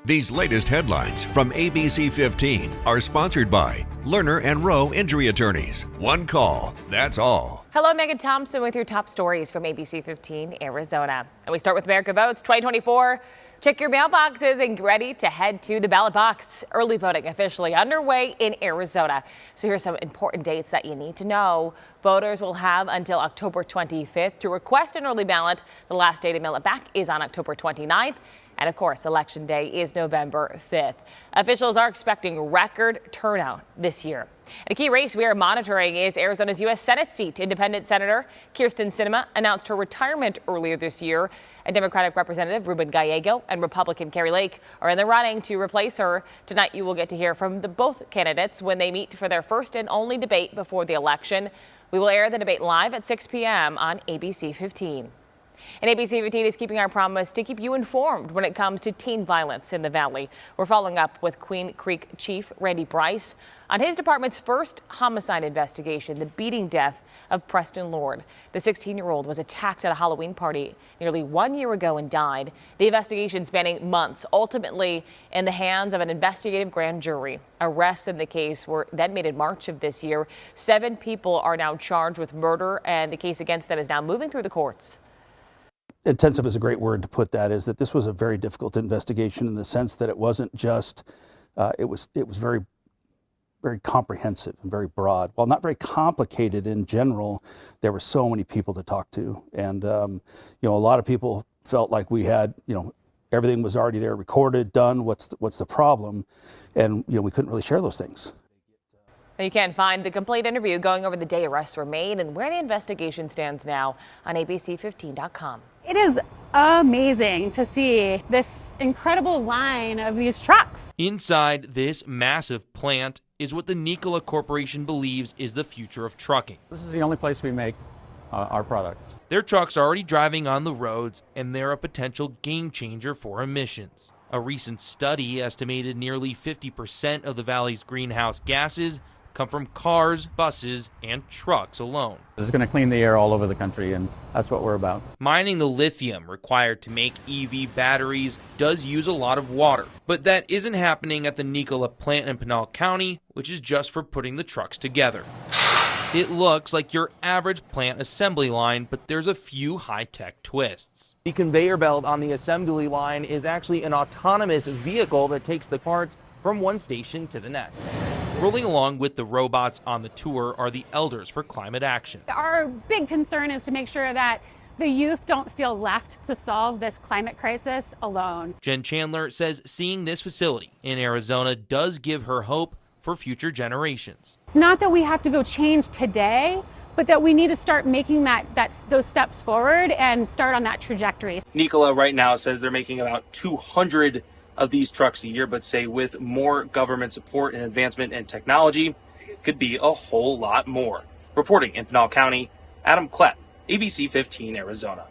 These latest headlines from ABC15 are sponsored by Lerner and Rowe Injury Attorneys. One call, that's all. Hello, Megan Thompson with your top stories from ABC15 Arizona. And we start with America Votes 2024. Check your mailboxes and get ready to head to the ballot box. Early voting officially underway in Arizona. So here's some important dates that you need to know. Voters will have until October 25th to request an early ballot. The last day to mail it back is on October 29th. And of course, Election Day is November 5th. Officials are expecting record turnout this year. And a key race we are monitoring is Arizona's U.S. Senate seat. Independent Senator Kyrsten Sinema announced her retirement earlier this year. And Democratic Representative Ruben Gallego and Republican Carrie Lake are in the running to replace her. Tonight, you will get to hear from both candidates when they meet for their first and only debate before the election. We will air the debate live at 6 p.m. on ABC 15. And ABC 15 is keeping our promise to keep you informed when it comes to teen violence in the Valley. We're following up with Queen Creek Chief Randy Bryce on his department's first homicide investigation, the beating death of Preston Lord. The 16-year-old was attacked at a Halloween party nearly 1 year ago and died. The investigation spanning months, ultimately in the hands of an investigative grand jury. Arrests in the case were then made in March of this year. 7 people are now charged with murder, and the case against them is now moving through the courts. Intensive is a great word to put that, is that this was a very difficult investigation in the sense that it wasn't just, it was very, very comprehensive and very broad. While not very complicated in general, there were so many people to talk to. And, a lot of people felt like we had, everything was already there, recorded, done, what's the problem? And, we couldn't really share those things. You can find the complete interview going over the day arrests were made and where the investigation stands now on ABC15.com. It is amazing to see this incredible line of these trucks. Inside this massive plant is what the Nikola Corporation believes is the future of trucking. This is the only place we make our products. Their trucks are already driving on the roads, and they're a potential game changer for emissions. A recent study estimated nearly 50% of the valley's greenhouse gases come from cars, buses, and trucks alone. This is going to clean the air all over the country, and that's what we're about. Mining the lithium required to make EV batteries does use a lot of water, but that isn't happening at the Nikola plant in Pinal County, which is just for putting the trucks together. It looks like your average plant assembly line, but there's a few high-tech twists. The conveyor belt on the assembly line is actually an autonomous vehicle that takes the parts from one station to the next. Rolling along with the robots on the tour are the elders for climate action. Our big concern is to make sure that the youth don't feel left to solve this climate crisis alone. Jen Chandler says seeing this facility in Arizona does give her hope for future generations. It's not that we have to go change today, but that we need to start making those steps forward and start on that trajectory. Nikola right now says they're making about 200 of these trucks a year, but say with more government support and advancement in technology, it could be a whole lot more. Reporting in Pinal County, Adam Klepp, ABC 15 Arizona.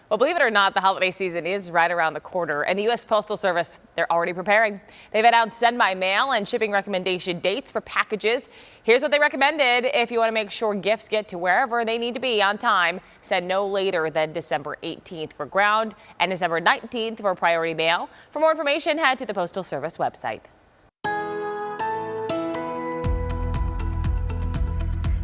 Well, believe it or not, the holiday season is right around the corner, and the U.S. Postal Service, they're already preparing. They've announced send by mail and shipping recommendation dates for packages. Here's what they recommended if you want to make sure gifts get to wherever they need to be on time. Send no later than December 18th for ground and December 19th for priority mail. For more information, head to the Postal Service website.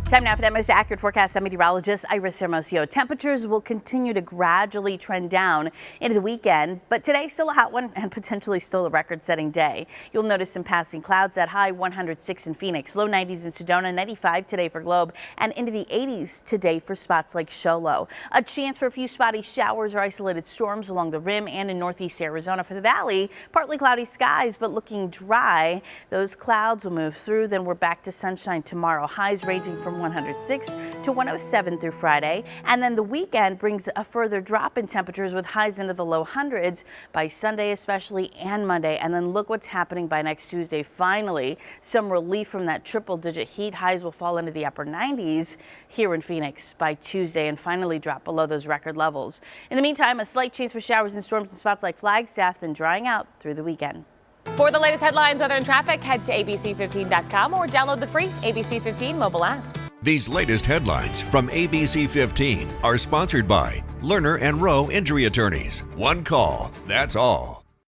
Time now for that most accurate forecast. I'm meteorologist Iris Hermosillo. Temperatures will continue to gradually trend down into the weekend, but today still a hot one and potentially still a record-setting day. You'll notice some passing clouds at high 106 in Phoenix, low 90s in Sedona, 95 today for Globe, and into the 80s today for spots like Show Low. A chance for a few spotty showers or isolated storms along the rim and in northeast Arizona. For the valley, partly cloudy skies, but looking dry. Those clouds will move through, then we're back to sunshine tomorrow. Highs ranging from 106 to 107 through Friday. And then the weekend brings a further drop in temperatures with highs into the low hundreds by Sunday especially and Monday. And then look what's happening by next Tuesday. Finally, some relief from that triple-digit heat. Highs will fall into the upper 90s here in Phoenix by Tuesday and finally drop below those record levels. In the meantime, a slight chance for showers and storms in spots like Flagstaff, then drying out through the weekend. For the latest headlines, weather, and traffic, head to ABC15.com or download the free ABC15 mobile app. These latest headlines from ABC15 are sponsored by Lerner and Rowe Injury Attorneys. One call, that's all.